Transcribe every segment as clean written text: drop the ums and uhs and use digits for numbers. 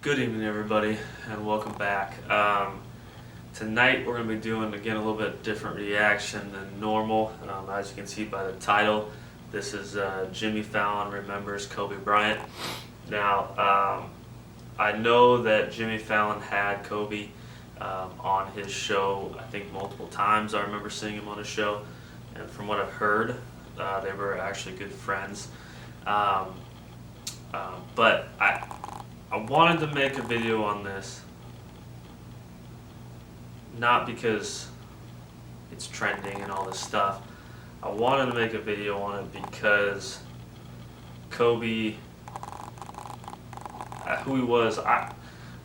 Good evening, everybody, and welcome back. Tonight we're going to be doing, again, a little bit different reaction than normal. As you can see by the title, this is Jimmy Fallon Remembers Kobe Bryant. Now, I know that Jimmy Fallon had Kobe on his show, I think multiple times. I remember seeing him on his show, and from what I've heard, they were actually good friends. But I wanted to make a video on this, not because it's trending and all this stuff. I wanted to make a video on it because Kobe, who he was, I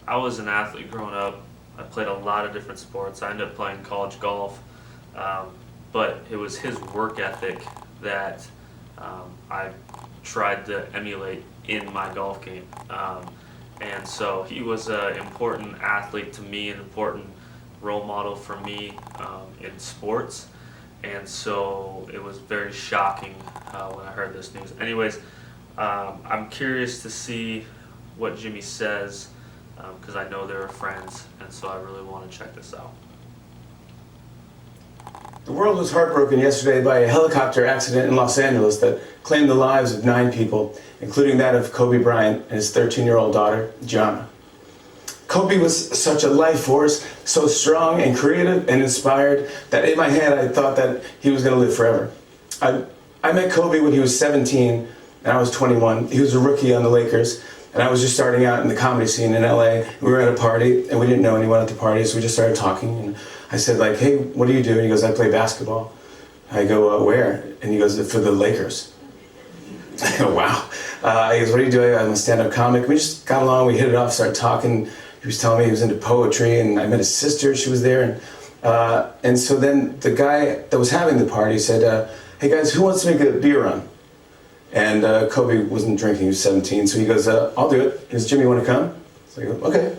was an athlete growing up. I played a lot of different sports. I ended up playing college golf, but it was his work ethic that I tried to emulate in my golf game. And so he was an important athlete to me, an important role model for me in sports. And so it was very shocking when I heard this news. Anyways, I'm curious to see what Jimmy says because I know they were friends, and so I really want to check this out. The world was heartbroken yesterday by a helicopter accident in Los Angeles that claimed the lives of 9 people, including that of Kobe Bryant and his 13-year-old daughter, Gianna. Kobe was such a life force, so strong and creative and inspired that in my head I thought that he was going to live forever. I met Kobe when he was 17 and I was 21. He was a rookie on the Lakers, and I was just starting out in the comedy scene in LA. We were at a party and we didn't know anyone at the party, so we just started talking. And I said, like, hey, what do you do? And he goes, I play basketball. I go, where? And he goes, for the Lakers. I go, wow. He goes, what do you do? I'm a stand-up comic. We just got along, we hit it off, started talking. He was telling me he was into poetry, and I met his sister, she was there. And so then the guy that was having the party said, hey guys, who wants to make a beer run? And Kobe wasn't drinking, he was 17, so he goes, I'll do it. He goes, Jimmy, you want to come? So I go, okay.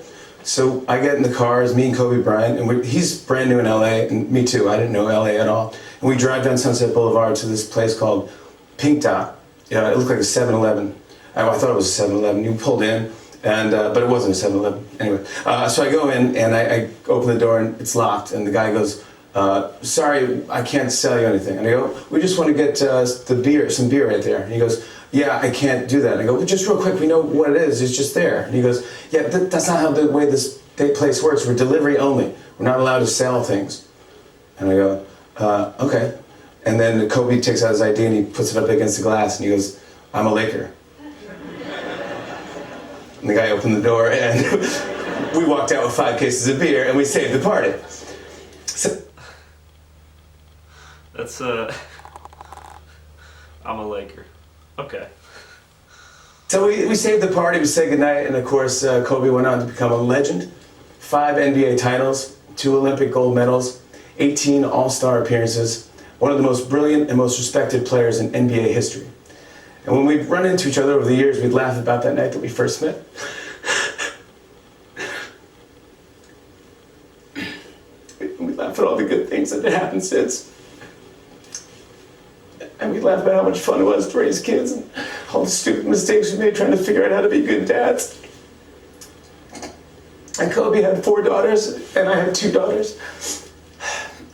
So I get in the car, it's me and Kobe Bryant, and he's brand new in LA, and me too, I didn't know LA at all. And we drive down Sunset Boulevard to this place called Pink Dot. Yeah, it looked like a 7-Eleven. I thought it was a 7-Eleven. You pulled in, and but it wasn't a 7-Eleven. Anyway, so I go in, and I open the door, and it's locked, and the guy goes, sorry, I can't sell you anything. And I go, we just want to get some beer right there. And he goes, yeah, I can't do that. And I go, well, just real quick, we know what it is, it's just there. And he goes, yeah, that's not how the way this place works. We're delivery only. We're not allowed to sell things. And I go, okay. And then Kobe takes out his ID and he puts it up against the glass and he goes, I'm a Laker. And the guy opened the door and we walked out with 5 cases of beer and we saved the party. So, That's I'm a Laker. Okay. So we saved the party, we said goodnight, and of course Kobe went on to become a legend. 5 NBA titles, 2 Olympic gold medals, 18 All-Star appearances, one of the most brilliant and most respected players in NBA history. And when we'd run into each other over the years, we'd laugh about that night that we first met. We laugh at all the good things that have happened since. And we laugh about how much fun it was to raise kids and all the stupid mistakes we made trying to figure out how to be good dads. And Kobe had 4 daughters, and I had 2 daughters.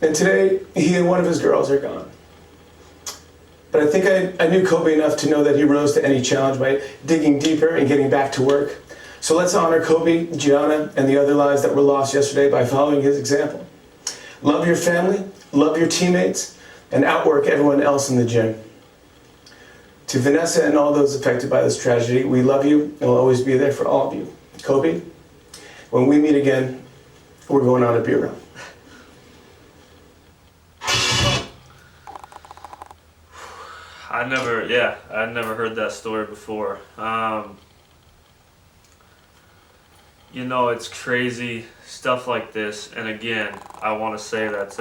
And today, he and one of his girls are gone. But I think I knew Kobe enough to know that he rose to any challenge by digging deeper and getting back to work. So let's honor Kobe, Gianna, and the other lives that were lost yesterday by following his example. Love your family, love your teammates, and outwork everyone else in the gym. To Vanessa and all those affected by this tragedy, we love you and will always be there for all of you. Kobe, when we meet again, we're going on a beer run. I'd never heard that story before. You know, it's crazy stuff like this, and again, I want to say that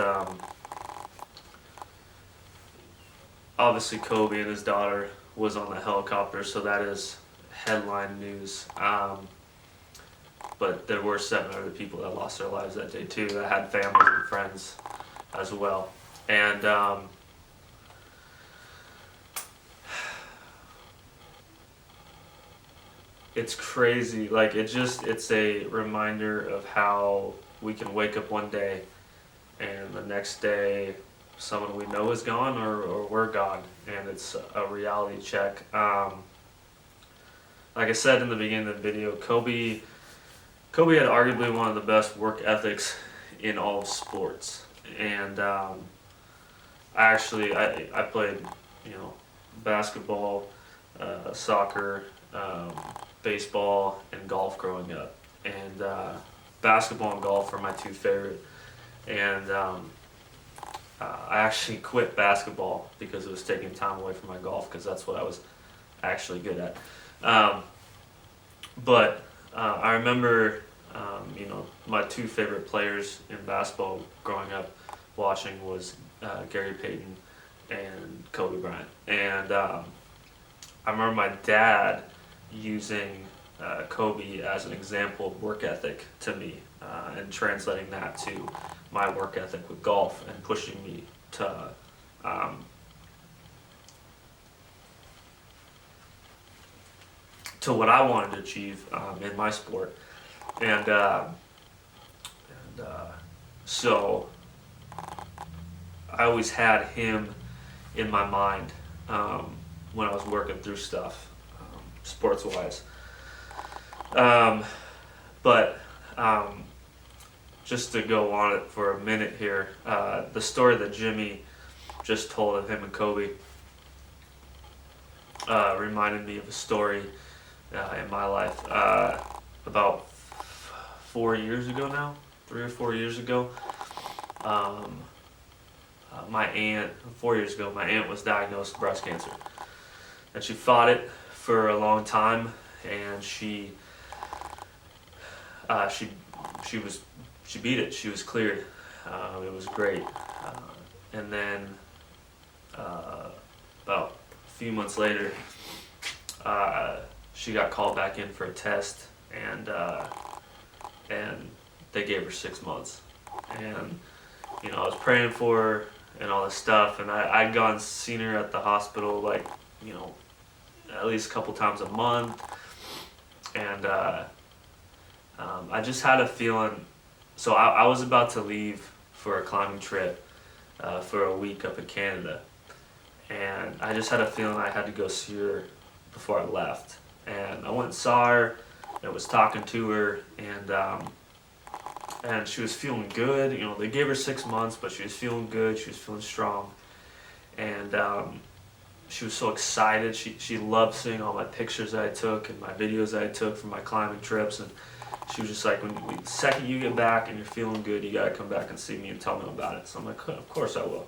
obviously Kobe and his daughter was on the helicopter, so that is headline news. But there were 7 other people that lost their lives that day too, that had families and friends as well. And it's crazy. Like it's a reminder of how we can wake up one day and the next day someone we know is gone or we're gone, and it's a reality check. Like I said in the beginning of the video, Kobe had arguably one of the best work ethics in all of sports, and I played, basketball, soccer, baseball, and golf growing up, and basketball and golf are my two favorite, and I actually quit basketball because it was taking time away from my golf because that's what I was actually good at. But I remember, my two favorite players in basketball growing up watching was Gary Payton and Kobe Bryant. And I remember my dad using Kobe as an example of work ethic to me, and translating that to my work ethic with golf and pushing me to what I wanted to achieve in my sport. And so I always had him in my mind when I was working through stuff, sports-wise. But just to go on it for a minute here, the story that Jimmy just told of him and Kobe reminded me of a story in my life about 4 years ago now, 3 or 4 years ago. My aunt, 4 years ago, my aunt was diagnosed with breast cancer, and she fought it for a long time, and she beat it. She was cleared. It was great. And then about a few months later, she got called back in for a test, and they gave her 6 months. And I was praying for her and all this stuff, and I'd gone and seen her at the hospital at least a couple times a month, and I just had a feeling. So I was about to leave for a climbing trip for a week up in Canada, and I just had a feeling I had to go see her before I left. And I went and saw her and was talking to her, and she was feeling good. They gave her 6 months, but she was feeling good. She was feeling strong, and she was so excited. She loved seeing all my pictures that I took and my videos that I took from my climbing trips, and she was just like, the second you get back and you're feeling good, you gotta come back and see me and tell me about it. So I'm like, of course I will.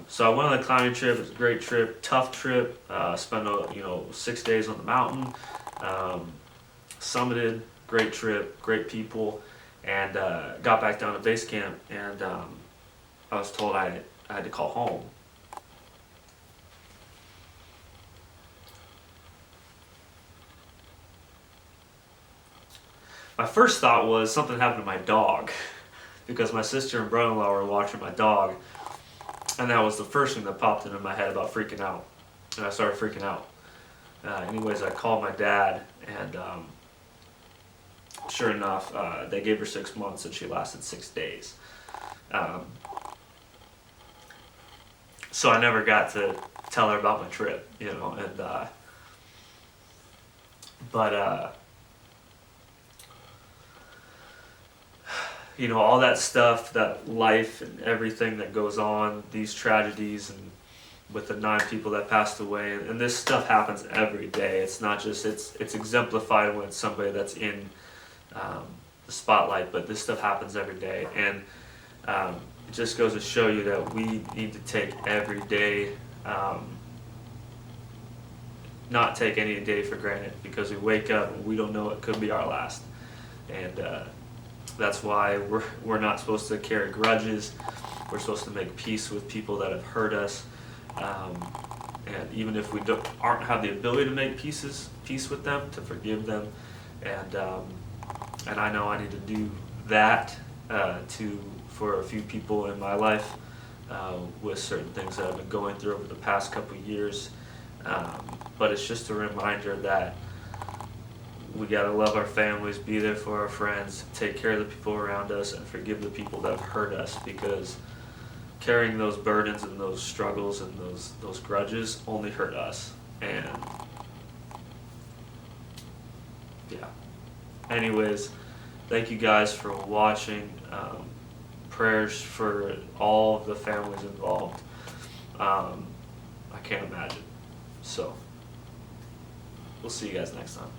So I went on the climbing trip. It was a great trip, tough trip. Spent 6 days on the mountain, summited, great trip, great people, and got back down to base camp, and I was told I had to call home. My first thought was something happened to my dog, because my sister and brother-in-law were watching my dog, and that was the first thing that popped into my head about freaking out, and I started freaking out. Anyways, I called my dad, and sure enough, they gave her 6 months, and she lasted 6 days. So I never got to tell her about my trip, all that stuff, that life and everything that goes on, these tragedies, and with the 9 people that passed away, and this stuff happens every day. It's not just, it's exemplified when it's somebody that's in the spotlight, but this stuff happens every day. And it just goes to show you that we need to take every day, not take any day for granted, because we wake up and we don't know it could be our last. And that's why we're not supposed to carry grudges. We're supposed to make peace with people that have hurt us, and even if we aren't have the ability to make peace with them, to forgive them. And I know I need to do that for a few people in my life with certain things that I've been going through over the past couple of years. But it's just a reminder that we gotta love our families, be there for our friends, take care of the people around us, and forgive the people that have hurt us, because carrying those burdens and those struggles and those grudges only hurt us. And yeah. Anyways, thank you guys for watching. Prayers for all of the families involved. I can't imagine. So, we'll see you guys next time.